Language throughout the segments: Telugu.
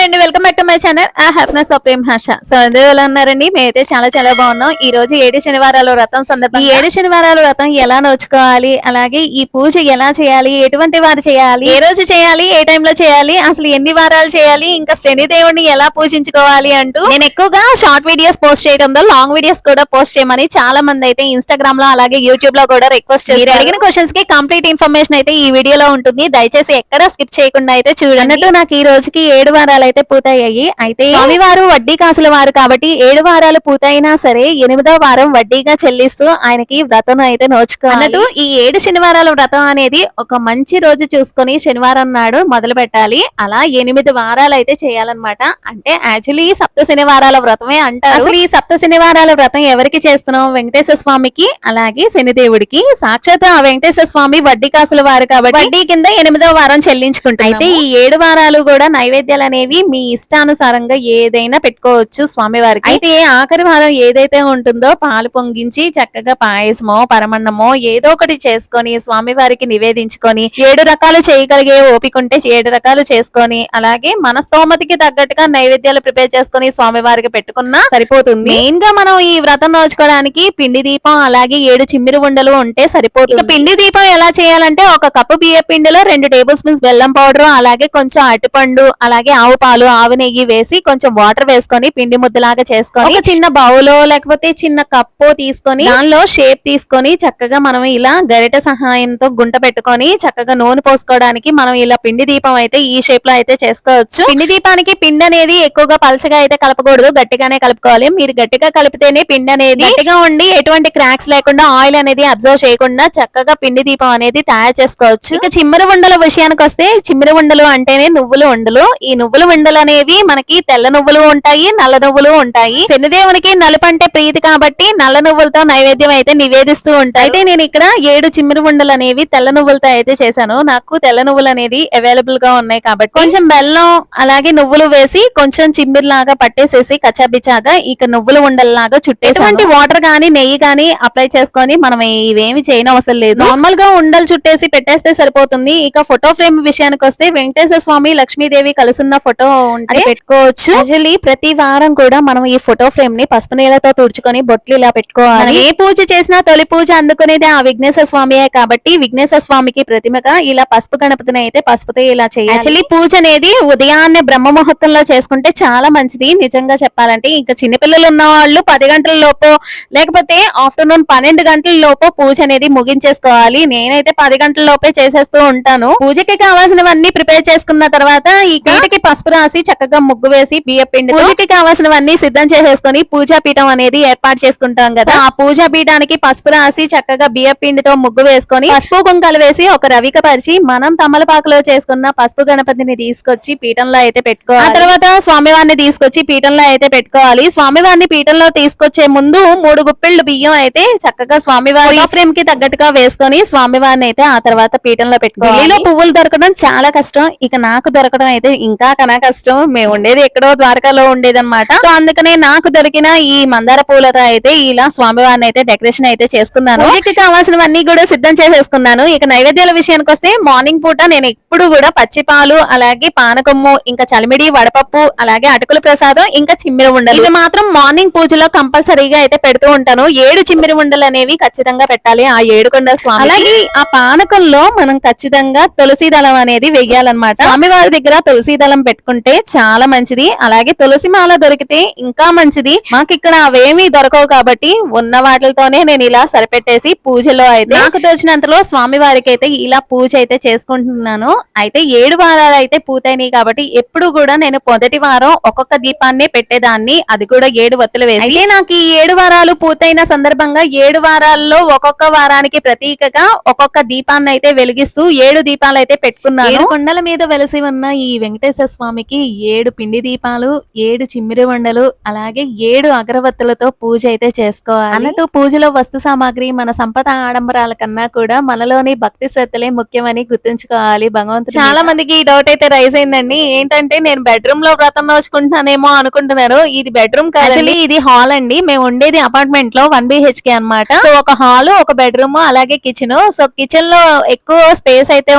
అండి, welcome back to my channel happiness of Prem Harsha. So అందరూ ఎలా ఉన్నారండి? మేమైతే చాలా చాలా బాగున్నాం. ఈ రోజు 7 శనివారాల వ్రతం సందర్భంగా ఈ 7 శనివారాల వ్రతం ఎలా నోచుకోవాలి, అలాగే ఈ పూజ ఎలా చేయాలి, ఎటువంటి వారు చేయాలి, ఏ రోజు చేయాలి, ఏ టైంలో చేయాలి, అసలు ఎన్ని వారాలు చేయాలి, ఇంకా శని దేవుడిని ఎలా పూజించుకోవాలి అంటూ నేను ఎక్కువగా షార్ట్ వీడియోస్ పోస్ట్ చేయడంతో లాంగ్ వీడియోస్ కూడా పోస్ట్ చేయమని చాలా మంది అయితే ఇన్స్టాగ్రామ్ లో అలాగే యూట్యూబ్ లో కూడా రిక్వెస్ట్ చేశారు. మీరు అడిగిన క్వశ్చన్స్ కి కంప్లీట్ ఇన్ఫర్మేషన్ అయితే ఈ వీడియోలో ఉంటుంది. దయచేసి ఎక్కడ స్కిప్ చేయకుండా అయితే చూడండి. నాకు ఈ రోజుకి 7 వారాలు అయితే పూర్తయ్యాయి. అయితే స్వామివారు వడ్డీ కాసుల వారు కాబట్టి 7 వారాలు పూర్తయినా సరే 8వ వారం వడ్డీగా చెల్లిస్తూ ఆయనకి వ్రతం అయితే నోచుకోవాలి. ఈ 7 శనివారాల వ్రతం అనేది ఒక మంచి రోజు చూసుకొని శనివారం నాడు మొదలు పెట్టాలి. అలా 8 వారాలు అయితే చేయాలన్నమాట. అంటే యాక్చువల్లీ సప్త శనివారాల వ్రతమే అంటారు. అసలు ఈ సప్త శనివారాల వ్రతం ఎవరికి చేస్తున్నాం? వెంకటేశ్వర స్వామికి అలాగే శనిదేవుడికి. సాక్షాత్ ఆ వెంకటేశ్వర స్వామి వడ్డీ కాసుల వారు కాబట్టి వడ్డీ కింద 8వ వారం చెల్లించుకుంటాం. అయితే ఈ 7 వారాలు కూడా నైవేద్యాలు అనేవి మీ ఇష్టానుసారంగా ఏదైనా పెట్టుకోవచ్చు స్వామివారికి. అయితే ఆఖరి వారం ఏదైతే ఉంటుందో పాలు పొంగించి చక్కగా పాయసమో పరమన్నమో ఏదో ఒకటి చేసుకొని స్వామివారికి నివేదించుకొని 7 రకాలు చేయగలిగే ఓపిక ఉంటే 7 రకాలు చేసుకొని అలాగే మన స్తోమతికి తగ్గట్టుగా నైవేద్యాలు ప్రిపేర్ చేసుకొని స్వామివారికి పెట్టుకున్నా సరిపోతుంది. మెయిన్ గా మనం ఈ వ్రతం నోచుకోవడానికి పిండి దీపం అలాగే 7 చిమ్మిరి ఉండలు ఉంటే సరిపోతుంది. ఇక పిండి దీపం ఎలా చేయాలంటే ఒక కప్పు బియ్య పిండిలో 2 టేబుల్ స్పూన్స్ బెల్లం పౌడర్ అలాగే కొంచెం అరటిపండు అలాగే ఆవు పాలు ఆవు నెయ్యి వేసి కొంచెం వాటర్ వేసుకొని పిండి ముద్దలాగా చేసుకొని ఒక చిన్న బౌలో లేకపోతే చిన్న కప్పు తీసుకొని దానిలో షేప్ తీసుకొని చక్కగా మనం ఇలా గరిట సహాయంతో గుంట పెట్టుకొని చక్కగా నూనె పోసుకోవడానికి మనం ఇలా పిండి దీపం అయితే ఈ షేప్ లో అయితే చేసుకోవచ్చు. పిండి దీపానికి పిండి అనేది ఎక్కువగా పలచగా అయితే కలపకూడదు, గట్టిగానే కలుపుకోవాలి. మీరు గట్టిగా కలిపితేనే పిండి అనేది గట్టిగా ఉండి ఎటువంటి క్రాక్స్ లేకుండా ఆయిల్ అనేది అబ్జర్వ్ చేయకుండా చక్కగా పిండి దీపం అనేది తయారు చేసుకోవచ్చు. ఇక చిమ్మరి ఉండల విషయానికి వస్తే చిమ్మరి ఉండలు అంటేనే నువ్వులు ఉండలు. ఈ నువ్వుల ఉండలు అనేవి మనకి తెల్ల నువ్వులు ఉంటాయి, నల్ల నువ్వులు ఉంటాయి. శనిదేవునికి నలుపు అంటే ప్రీతి కాబట్టి నల్ల నువ్వులతో నైవేద్యం అయితే నివేదిస్తూ ఉంటాయి. అయితే నేను ఇక్కడ 7 చిమ్మిరి ఉండలు అనేవి తెల్ల నువ్వులతో అయితే చేశాను. నాకు తెల్ల నువ్వులు అనేది అవైలబుల్ గా ఉన్నాయి కాబట్టి కొంచెం బెల్లం అలాగే నువ్వులు వేసి కొంచెం చిమ్మిరిలాగా పట్టేసేసి కచ్చాబిచ్చాగా ఇక నువ్వుల ఉండల్లాగా చుట్టేసి వాటర్ గానీ నెయ్యి గానీ అప్లై చేసుకొని మనం ఇవేమి చేయనవసరం లేదు. నార్మల్ గా ఉండలు చుట్టేసి పెట్టేస్తే సరిపోతుంది. ఇక ఫోటో ఫ్రేమ్ విషయానికి వస్తే వెంకటేశ్వర స్వామి లక్ష్మీదేవి కలుసున్న ఫోటో ఉంటే పెట్టుకోవచ్చు. యాక్చువల్లీ ప్రతి వారం కూడా మనం ఈ ఫోటో ఫ్రేమ్ ని పసుపు నీళ్ళతో తుడుచుకొని బొట్లు ఇలా పెట్టుకోవాలి. ఏ పూజ చేసినా తొలి పూజ అందుకునేది ఆ విఘ్నేశ్వర స్వామియే కాబట్టి విఘ్నేశ్వర స్వామికి ప్రతిమగా ఇలా పసుపు గణపతిని అయితే పసుపుతో ఇలా చేయాలి. యాక్చువల్లీ పూజ అనేది ఉదయాన్నే బ్రహ్మ ముహూర్తంలో చేసుకుంటే చాలా మంచిది. నిజంగా చెప్పాలంటే ఇంకా చిన్నపిల్లలు ఉన్న వాళ్ళు 10 గంటల లోపు లేకపోతే ఆఫ్టర్నూన్ 12 గంటల లోపు పూజ అనేది ముగించేసుకోవాలి. నేనైతే 10 గంటల లోపే చేసేస్తూ ఉంటాను. పూజకి కావాల్సినవన్నీ ప్రిపేర్ చేసుకున్న తర్వాత ఈ గంటకి పసుపు రాసి చక్కగా ముగ్గు వేసి బియ్య పిండి పూజకి కావాల్సినవన్నీ సిద్ధం చేసేసుకొని పూజా పీఠం అనేది ఏర్పాటు చేసుకుంటాం కదా. ఆ పూజా పీఠానికి పసుపు రాసి చక్కగా బియ్య పిండితో ముగ్గు వేసుకొని పసుపు కుంకాలు వేసి ఒక రవిక పరిచి మనం తమలపాకులో చేసుకున్న పసుపు గణపతిని తీసుకొచ్చి పీఠంలో అయితే పెట్టుకోవాలి. ఆ తర్వాత స్వామివారిని తీసుకొచ్చి పీఠంలో అయితే పెట్టుకోవాలి. స్వామివారిని పీఠంలో తీసుకొచ్చే ముందు 3 గుప్పిళ్ళు బియ్యం అయితే చక్కగా స్వామివారి ఫ్రేమ్ కి తగ్గట్టుగా వేసుకొని స్వామివారిని అయితే ఆ తర్వాత పీఠంలో పెట్టుకోవాలి. పువ్వులు దొరకడం చాలా కష్టం. ఇక నాకు దొరకడం అయితే ఇంకా కన్నా కష్టం. మేము ఉండేది ఎక్కడో ద్వారకాలో ఉండేదన్నమాట. సో అందుకనే నాకు దొరికిన ఈ మందార పూలతో అయితే ఇలా స్వామివారిని అయితే డెకరేషన్ అయితే చేసుకున్నాను. పూజకి కావాల్సినవన్నీ కూడా సిద్ధం చేసేసుకున్నాను. ఇక నైవేద్యాల విషయానికి వస్తే మార్నింగ్ పూట నేను ఎప్పుడు కూడా పచ్చిపాలు అలాగే పానకమ్ము ఇంకా చలిమిడి వడపప్పు అలాగే అటుకుల ప్రసాదం ఇంకా చిమ్మిరి ఉండలు ఇవి మాత్రం మార్నింగ్ పూజలో కంపల్సరీగా అయితే పెడుతూ ఉంటాను. 7 చిమ్మిరి ఉండలు అనేవి ఖచ్చితంగా పెట్టాలి ఆ 7 కొండల స్వామి. అలాగే ఆ పానకంలో మనం ఖచ్చితంగా తులసి దళం అనేది వెయ్యాలన్నమాట. స్వామివారి దగ్గర తులసి దళం పెట్టుకుంటే చాలా మంచిది. అలాగే తులసి మాల దొరికితే ఇంకా మంచిది. మాకు ఇక్కడ అవేమీ దొరకవు కాబట్టి ఉన్న వాటితోనే నేను ఇలా సరిపెట్టేసి పూజలో అయితే నాకు తోచినంతలో స్వామి వారికి అయితే ఇలా పూజ అయితే చేసుకుంటున్నాను. అయితే 7 వారాలు అయితే పూర్తయినాయి కాబట్టి ఎప్పుడు కూడా నేను మొదటి వారం ఒక్కొక్క దీపాన్ని పెట్టేదాన్ని, అది కూడా 7 వత్తులు వేసి. అయితే నాకు ఈ 7 వారాలు పూర్తయిన సందర్భంగా 7 వారాల్లో ఒక్కొక్క వారానికి ప్రతీకగా ఒక్కొక్క దీపాన్ని అయితే వెలిగిస్తూ 7 దీపాలు అయితే పెట్టుకున్నాను. 7 కొండల మీద వెలిసి ఉన్న ఈ వెంకటేశ్వర స్వామికి 7 పిండి దీపాలు 7 చిమ్మిరి వండలు అలాగే 7 అగరవత్తులతో పూజ అయితే చేసుకోవాలి. అన్నట్టు పూజలో వస్తు సామాగ్రి మన సంపద ఆడంబరాల కన్నా కూడా మనలోని భక్తి శ్రద్ధలే ముఖ్యమని గుర్తుంచుకోవాలి. భగవంతుడు చాలా మందికి ఈ డౌట్ అయితే రైజ్ అయిందండి. ఏంటంటే నేను బెడ్రూమ్ లో వ్రతం నోచుకుంటున్నానేమో అనుకుంటున్నారు. ఇది బెడ్రూమ్ కాదు, ఇది హాల్ అండి. మేము ఉండేది అపార్ట్మెంట్ లో 1 BHK అన్నమాట. సో ఒక హాల్ ఒక బెడ్రూమ్ అలాగే కిచెన్. సో కిచెన్ లో ఎక్కువ స్పేస్ అయితే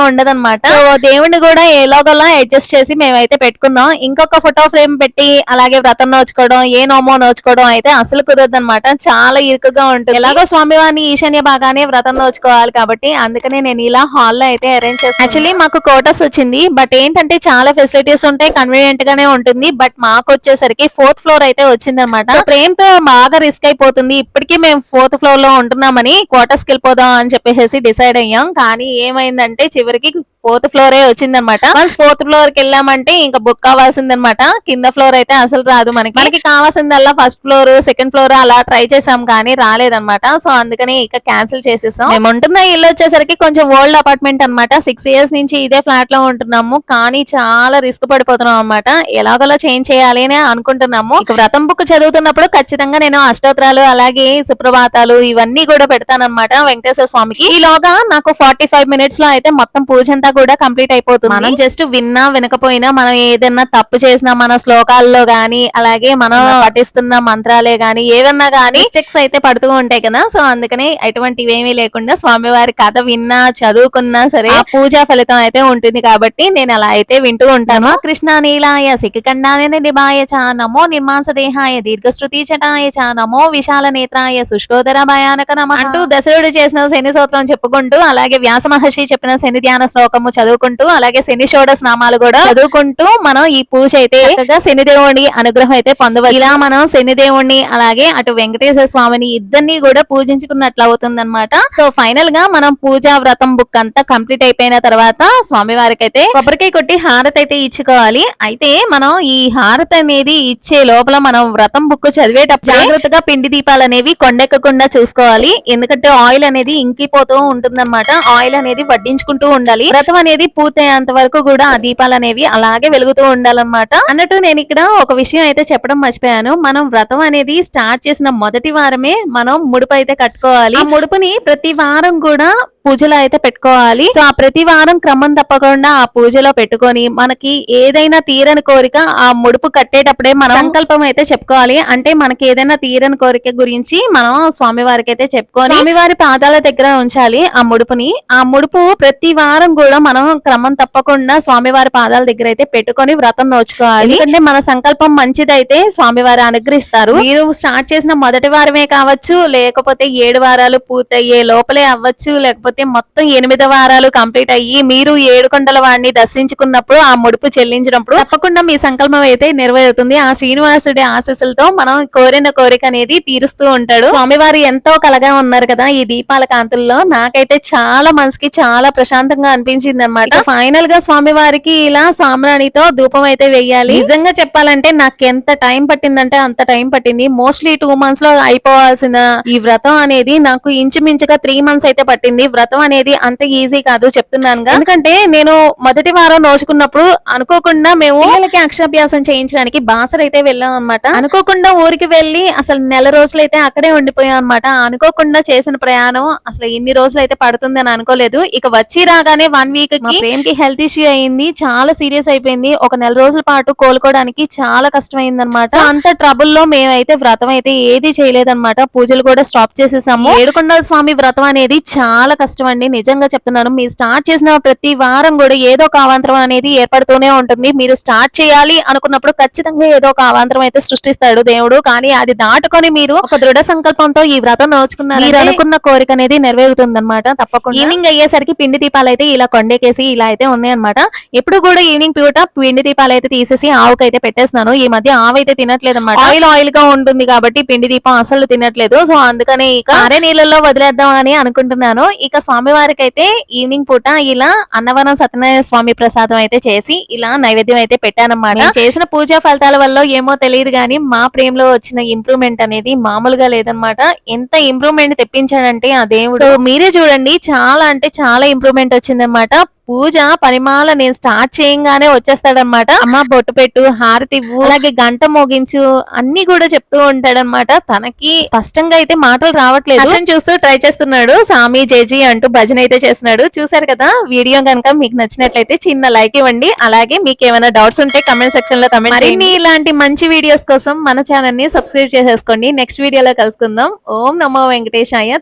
ఉండదన్నమాట. సో దేవుణ్ణి కూడా ఎలాగోలా అడ్జస్ట్ చేసి మేమైతే పెట్టుకున్నాం. ఇంకొక ఫోటో ఫ్రేమ్ పెట్టి అలాగే వ్రతం నోచుకోవడం, ఏ నోమో నోచుకోవడం అయితే అసలు కుదరదు అనమాట. చాలా ఇరుకుగా ఉంటుంది. ఎలాగో స్వామివారిని ఈశాన్య భాగానే వ్రతం నోచుకోవాలి కాబట్టి అందుకనే నేను ఇలా హాల్లో అయితే అరేంజ్ చేస్తాను. యాక్చువల్లీ మాకు కోటర్స్ వచ్చింది, బట్ ఏంటంటే చాలా ఫెసిలిటీస్ ఉంటాయి, కన్వీనియంట్ గానే ఉంటుంది. బట్ మాకు వచ్చేసరికి 4th ఫ్లోర్ అయితే వచ్చింది అనమాట. ఫ్రేమ్ తో బాగా రిస్క్ అయిపోతుంది. ఇప్పటికీ మేము 4th ఫ్లోర్ లో ఉంటున్నామని క్వార్టర్స్ కి వెళ్ళిపోదాం అని చెప్పేసి డిసైడ్ అయ్యాం. కానీ ఏమైందంటే చివరికి 4th ఫ్లోరే వచ్చిందనమాట. వన్స్ 4th ఫ్లోర్ కి వెళ్ళామంటే ఇంకా బుక్ కావాల్సిందనమాట. కింద ఫ్లోర్ అయితే అసలు రాదు. మనకి కావాల్సిందల్లా 1st ఫ్లోర్, 2nd ఫ్లోర్ అలా ట్రై చేసాం కానీ రాలేదన్నమాట. సో అందుకని ఇక క్యాన్సిల్ చేసేసాం. మేము ఉంటున్న ఇల్లు వచ్చేసరికి కొంచెం ఓల్డ్ అపార్ట్మెంట్ అనమాట. 6 ఇయర్స్ నుంచి ఇదే ఫ్లాట్ లో ఉంటున్నాము. కానీ చాలా రిస్క్ పడిపోతున్నాం అనమాట. ఎలాగోలా చేంజ్ చేయాలి అని అనుకుంటున్నాము. ఇక వ్రతం బుక్ చదువుతున్నప్పుడు ఖచ్చితంగా నేను అష్టోత్తరాలు అలాగే సుప్రభాతాలు ఇవన్నీ కూడా పెడతానన్నమాట వెంకటేశ్వర స్వామికి. ఈలోగా నాకు 45 మినిట్స్ లో అయితే మొత్తం పూజ అంతా కూడా కంప్లీట్ అయిపోతుంది. మనం జస్ట్ విన్నా వినకపోయినా మనం ఏదైనా తప్పు చేసినా మన శ్లోకాల్లో గానీ అలాగే మనం పఠిస్తున్న మంత్రాలే గానీ ఏవన్నా గానీ మిస్టేక్స్ అయితే పడుతూ ఉంటాయి కదా. సో అందుకని ఎటువంటివి ఏమీ లేకుండా స్వామివారి కథ విన్నా చదువుకున్నా సరే ఆ పూజా ఫలితం అయితే ఉంటుంది కాబట్టి నేను అలా అయితే వింటూ ఉంటాను. కృష్ణ నీలాయ సిఖండాయ నిబాయ చ నమో నిర్మాంస దేహాయ దీర్ఘశ్రుతి చటాయ చ నమో విశాల నేత్రాయ శుష్కోదర భయానక నమః అంటూ దశరుడు చేసిన శని స్తోత్రం చెప్పుకుంటూ అలాగే వ్యాస మహర్షి చెప్పిన శని ధ్యాన శ్లోకము చదువుకుంటూ అలాగే శని షోడశ నామాలు కూడా చదువుకుంటూ మనం ఈ పూజ అయితే చక్కగా శనిదేవుని అనుగ్రహం అయితే పొందవచ్చు. ఇలా మనం శనిదేవుణ్ణి అలాగే అటు వెంకటేశ్వర స్వామిని ఇద్దరిని కూడా పూజించుకున్నట్లు అవుతుంది అనమాట. సో ఫైనల్ గా మనం పూజా వ్రతం బుక్ అంతా కంప్లీట్ అయిపోయిన తర్వాత స్వామి వారికి అయితే కొబ్బరికాయ కొట్టి హారతి అయితే ఇచ్చుకోవాలి. అయితే మనం ఈ హారతి అనేది ఇచ్చే లోపల మనం వ్రతం బుక్ చదివేటప్పుడు జాగ్రత్తగా పిండి దీపాలు అనేవి కొండెక్కకుండా చూసుకోవాలి. ఎందుకంటే ఆయిల్ అనేది ఇంకిపోతూ ఉంటుందన్నమాట. ఆయిల్ అనేది వడ్డించుకుంటూ ఉండాలి. వ్రతం అనేది పూర్తయ్యేంత వరకు కూడా ఆ దీపాలు అనేవి అలాగే వెలుగుతూ ఉండాలన్నమాట. అన్నట్టు నేను ఇక్కడ ఒక విషయం అయితే చెప్పడం మర్చిపోయాను. మనం వ్రతం అనేది స్టార్ట్ చేసిన మొదటి వారమే మనం ముడుపు అయితే కట్టుకోవాలి. ఆ ముడుపుని ప్రతి వారం కూడా పూజలో అయితే పెట్టుకోవాలి. సో ఆ ప్రతి వారం క్రమం తప్పకుండా ఆ పూజలో పెట్టుకొని మనకి ఏదైనా తీరని కోరిక ఆ ముడుపు కట్టేటప్పుడే మనం సంకల్పం అయితే చెప్పుకోవాలి. అంటే మనకి ఏదైనా తీరని కోరిక గురించి మనం స్వామి వారికి అయితే చెప్పుకొని స్వామివారి పాదాల దగ్గర ఉంచాలి ఆ ముడుపుని. ఆ ముడుపు ప్రతి వారం కూడా మనం క్రమం తప్పకుండా స్వామివారి పాదాల దగ్గర అయితే పెట్టుకొని వ్రతం నోచుకోవాలి. ఎందుకంటే మన సంకల్పం మంచిదైతే స్వామివారు అనుగ్రహిస్తారు. మీరు స్టార్ట్ చేసిన మొదటి వారమే కావచ్చు, లేకపోతే 7 వారాలు పూర్తయ్యే లోపలే అవ్వచ్చు, లేకపోతే మొత్తం 8 వారాలు కంప్లీట్ అయ్యి మీరు 7 కొండల వాడిని దర్శించుకున్నప్పుడు ఆ ముడుపు చెల్లించినప్పుడు తప్పకుండా మీ సంకల్పం అయితే నెరవేరుతుంది. ఆ శ్రీనివాసుడి ఆశీస్సులతో మనం కోరిన కోరిక అనేది తీరుస్తూ ఉంటాడు. స్వామివారు ఎంతో కలగా ఉన్నారు కదా ఈ దీపాల కాంతుల్లో. నాకైతే చాలా మనసుకి చాలా ప్రశాంతంగా అనిపించింది అనమాట. ఫైనల్ గా స్వామివారికి ఇలా సాంబ్రాణితో ధూపం అయితే వేయాలి. నిజంగా చెప్పాలంటే నాకు ఎంత టైం పట్టిందంటే అంత టైం పట్టింది. మోస్ట్లీ 2 months లో అయిపోవాల్సిన ఈ వ్రతం అనేది నాకు ఇంచుమించుగా 3 months అయితే పట్టింది. వ్రతం అనేది అంత ఈజీ కాదు చెప్తున్నాను. ఎందుకంటే నేను మొదటి వారం నోచుకున్నప్పుడు అనుకోకుండా మేము పిల్లలకి అక్షరాభ్యాసం చేయించడానికి బాసర అయితే వెళ్ళాం అనమాట. అనుకోకుండా ఊరికి వెళ్ళి అసలు నెల రోజులైతే అక్కడే ఉండిపోయాం అనమాట. అనుకోకుండా చేసిన ప్రయాణం అసలు ఇన్ని రోజులు అయితే పడుతుంది అని అనుకోలేదు. ఇక వచ్చి రాగానే 1 week కి ప్రేమ్ కి హెల్త్ ఇష్యూ అయింది. చాలా సీరియస్ అయిపోయింది. ఒక నెల రోజుల పాటు కోలుకోవడానికి చాలా కష్టమైంది అనమాట. అంత ట్రబుల్ లో మేమైతే వ్రతం అయితే ఏది చేయలేదన్నమాట. పూజలు కూడా స్టాప్ చేసేసాము. ఏడుకొండల స్వామి వ్రతం అనేది చాలా కష్టం అండి. నిజంగా చెప్తున్నాను. మీరు స్టార్ట్ చేసిన ప్రతి వారం కూడా ఏదో ఒక అవాంతరం అనేది ఏర్పడుతూనే ఉంటుంది. మీరు స్టార్ట్ చేయాలి అనుకున్నప్పుడు ఖచ్చితంగా ఏదో ఒక అవాంతరం అయితే సృష్టిస్తాడు దేవుడు. కానీ అది దాటుకొని మీరు ఒక దృఢ సంకల్పంతో ఈ వ్రతం నోచుకున్నారు, మీరు అనుకున్న కోరిక అనేది నెరవేరుతుంది అనమాట. తప్పకుండా ఈవినింగ్ అయ్యేసరికి పిండి దీపాలు అయితే ఇలా కొండేకేసి ఇలా అయితే ఉన్నాయి అనమాట. ఎప్పుడు కూడా ఈవినింగ్ పూట పిండి దీపాలు అయితే తీసేసి ఆవుకైతే పెట్టేస్తున్నాను. ఈ మధ్య ఆవు అయితే తినట్లేదు అనమాట. ఆయిల్ గా ఉంటుంది కాబట్టి పిండి దీపం అసలు తినట్లేదు. సో అందుకనే ఇక ఆరే నీళ్ళలో వదిలేద్దాం అని అనుకుంటున్నాను. ఇక స్వామివారికి అయితే ఈవినింగ్ పూట ఇలా అన్నవరం సత్యనారాయణ స్వామి ప్రసాదం అయితే చేసి ఇలా నైవేద్యం అయితే పెట్టానన్నమాట. చేసిన పూజా ఫలితాల వల్ల ఏమో తెలియదు కానీ మా ప్రేమలో వచ్చిన ఇంప్రూవ్మెంట్ అనేది మామూలుగా లేదనమాట. ఎంత ఇంప్రూవ్మెంట్ తెప్పించాడంటే ఆ దేవుడు. సో మీరే చూడండి, చాలా అంటే చాలా ఇంప్రూవ్మెంట్ వచ్చిందనమాట. పూజ పరిమాల నేను స్టార్ట్ చేయంగానే వచ్చేస్తాడనమాట. అమ్మ బొట్టు పెట్టు, హారతి ఇవ్వు, అలాగే గంట మోగించు అన్ని కూడా చెప్తూ ఉంటాడనమాట. తనకి స్పష్టంగా అయితే మాటలు రావట్లేదు. హర్షం చూస్తూ ట్రై చేస్తున్నాడు. సామి జేజీ అంటూ భజన అయితే చేస్తున్నాడు. చూసారు కదా. వీడియో కనుక మీకు నచ్చినట్లయితే చిన్న లైక్ ఇవ్వండి. అలాగే మీకు ఏమైనా డౌట్స్ ఉంటే కమెంట్ సెక్షన్ లో కమెంట్ చేయండి. ఇలాంటి మంచి వీడియోస్ కోసం మన ఛానల్ ని సబ్స్క్రైబ్ చేసేసుకోండి. నెక్స్ట్ వీడియోలో కలుసుకుందాం. ఓం నమో వెంకటేశాయ.